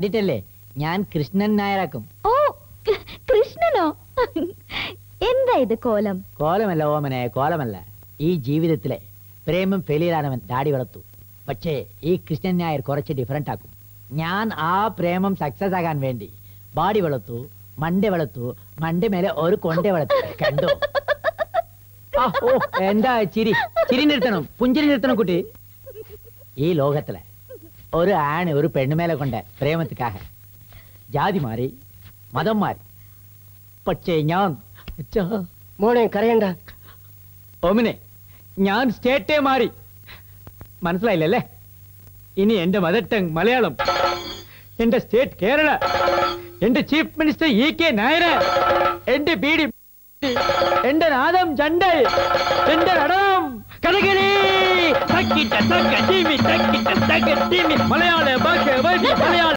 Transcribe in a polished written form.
കണ്ടിട്ടല്ലേ ഞാൻ കൃഷ്ണൻ നായരാക്കും. ഓ കൃഷ്ണനോ? എന്താ ഇത് കോലം? കോലമല്ല ഓമനെ, കോലമല്ല. ഈ ജീവിതത്തിലെ പ്രേമം ഫെയിലിയറാനവൻ ദാടി വളർത്തു. പക്ഷേ ഈ കൃഷ്ണൻ നായർ കുറച്ച് ഡിഫറൻറ്റ് ആക്കും. ഞാൻ ആ പ്രേമം സക്സസ് ആകാൻ വേണ്ടി ബാഡി വളർത്തു, മണ്ട വളർത്തു, മണ്ട മേലെ ഒരു കൊണ്ട വളർത്തു. കണ്ടോ? ഓ എന്താ ചിരി? ചിരി നിർത്തണം, പുഞ്ചിരി നിർത്തണം കുട്ടി. ഈ ലോകത്തിലെ ഒരു ആണ് ഒരു പെണ്ണുമേലെ കൊണ്ട് പ്രേമത്തിക്കാக ജാതി മാറി, മതം മാറി. പക്ഷേ ഞാൻ മോനെ കരയണ്ട. ഓമിനെ, ഞാൻ സ്റ്റേറ്റേ മാറി. മനസ്സിലായില്ലല്ലേ? ഇനി എന്റെ മദർ ടങ് മലയാളം, എന്റെ സ്റ്റേറ്റ് കേരള, എന്റെ ചീഫ് മിനിസ്റ്റർ E.K. നായർ, എന്റെ ബീഡി, എന്റെ നാദം ചണ്ടൽ, എന്റെ നടനം കഥകളി. മലയാള ഭാഷ മലയാള